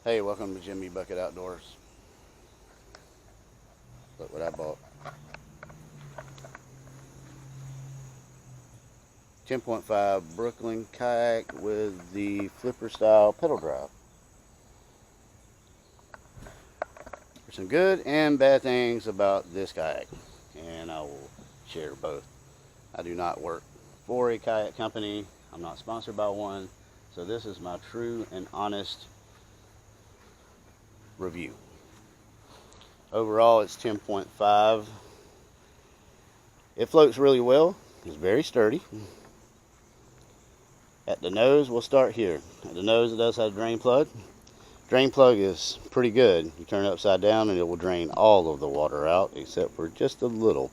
Hey, welcome to Jimmy Bucket Outdoors. Look what I bought. 10.5 Brooklyn Kayak with the flipper style pedal drive. There's some good and bad things about this kayak, and I will share both. I do not work for a kayak company. I'm not sponsored by one. So this is my true and honest review. Overall, it's 10.5. It floats really well. It's very sturdy. At the nose, we'll start here. At the nose, it does have a drain plug. Drain plug is pretty good. You turn it upside down and it will drain all of the water out except for just a little,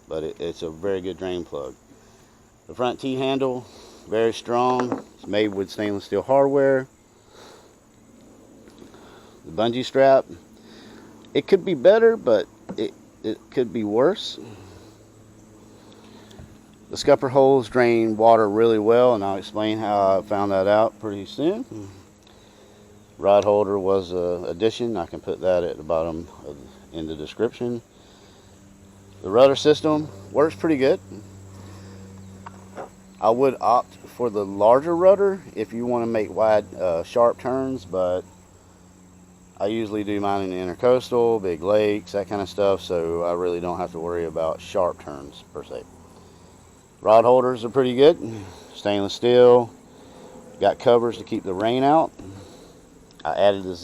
but it's a very good drain plug. The front T-handle, very strong. It's made with stainless steel hardware. The bungee strap, it could be better, but it could be worse. The scupper holes drain water really well, and I'll explain how I found that out pretty soon. Rod holder was an addition. I can put that at the bottom in the description. The rudder system works pretty good. I would opt for the larger rudder if you want to make wide, sharp turns, but I usually do mine in the intercoastal, big lakes, that kind of stuff, so I really don't have to worry about sharp turns per se. Rod holders are pretty good. Stainless steel. Got covers to keep the rain out. I added the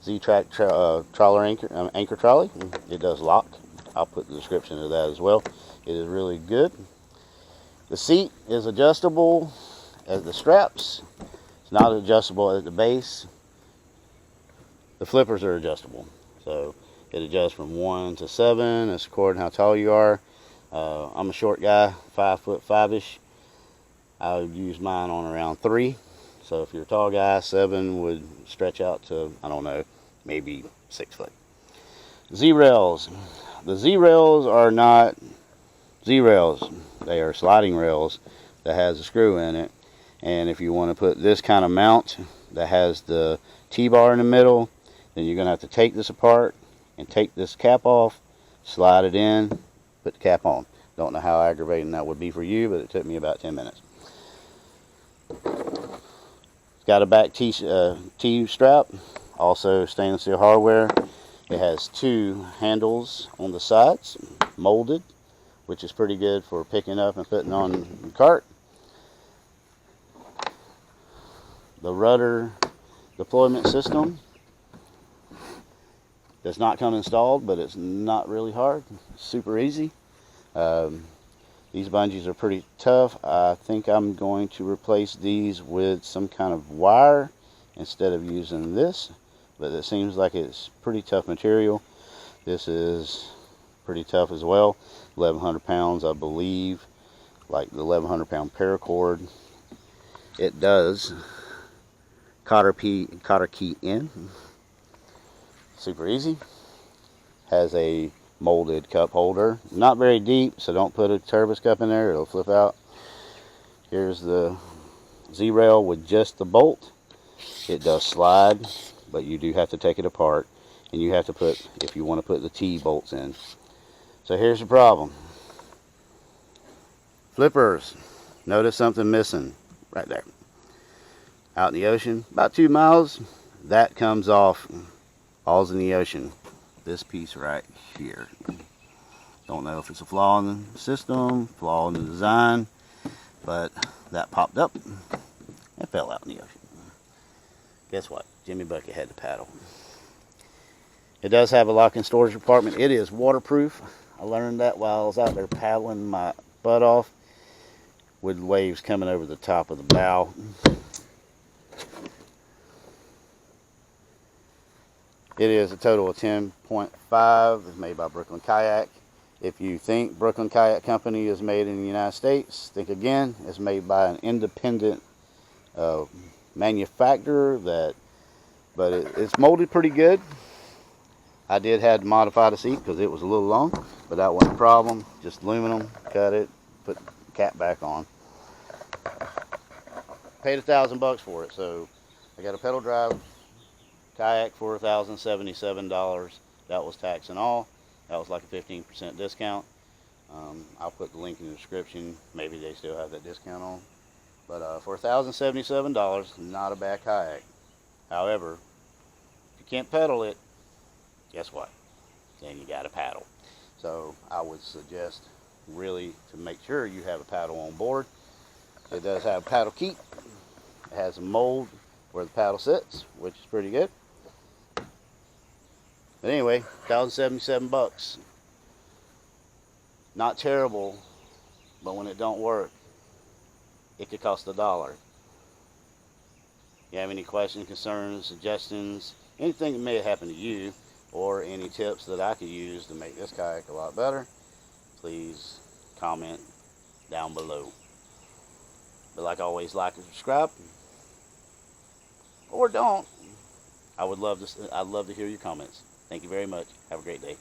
Z-Track trawler anchor trolley. It does lock. I'll put the description of that as well. It is really good. The seat is adjustable at the straps. It's not adjustable at the base. The flippers are adjustable. So it adjusts from 1 to 7. It's according to how tall you are. I'm a short guy, 5'5"-ish. I would use mine on around 3. So if you're a tall guy, 7 would stretch out to, I don't know, maybe 6 foot. Z-rails. The Z-rails are not Z-rails. They are sliding rails that has a screw in it. And if you want to put this kind of mount that has the T-bar in the middle, then you're going to have to take this apart and take this cap off, slide it in, put the cap on. Don't know how aggravating that would be for you, but it took me about 10 minutes. It's got a back T-strap, also stainless steel hardware. It has 2 handles on the sides, molded, which is pretty good for picking up and putting on the cart. The rudder deployment system does not come installed, but it's not really hard. It's super easy. These bungees are pretty tough. I think I'm going to replace these with some kind of wire instead of using this, but it seems like it's pretty tough material. This is pretty tough as well. 1,100 pounds, I believe, like the 1,100 pound paracord. It does cotter key in. Super easy. Has a molded cup holder. Not very deep, so don't put a turbis cup in there. It'll flip out. Here's the Z-rail with just the bolt. It does slide, but you do have to take it apart. And you have to put, if you want to put the T-bolts in. So here's the problem. Flippers. Notice something missing right there. Out in the ocean, about 2 miles, that comes off. All's in the ocean. This piece right here. Don't know if it's a flaw in the system, flaw in the design, but that popped up and fell out in the ocean. Guess what? Jimmy Bucket had to paddle. It does have a lock and storage compartment. It is waterproof. I learned that while I was out there paddling my butt off with waves coming over the top of the bow. It is a total of 10.5. It's made by Brooklyn Kayak. If you think Brooklyn Kayak Company is made in the United States, think again. It's made by an independent manufacturer, but it's molded pretty good. I did have to modify the seat because it was a little long, but that wasn't a problem. Just aluminum, cut it, put the cap back on. Paid $1,000 for it, so I got a pedal drive kayak for $1,077. That was tax and all. That was like a 15% discount. I'll put the link in the description. Maybe they still have that discount on. But for $1,077, not a bad kayak. However, if you can't pedal it, guess what? Then you got to paddle. So I would suggest really to make sure you have a paddle on board. It does have a paddle keep. It has a mold where the paddle sits, which is pretty good. But anyway, $1,077. Not terrible, but when it don't work, it could cost $1. You have any questions, concerns, suggestions, anything that may have happened to you, or any tips that I could use to make this kayak a lot better, please comment down below. But like always, like and subscribe, or don't. I'd love to hear your comments. Thank you very much. Have a great day.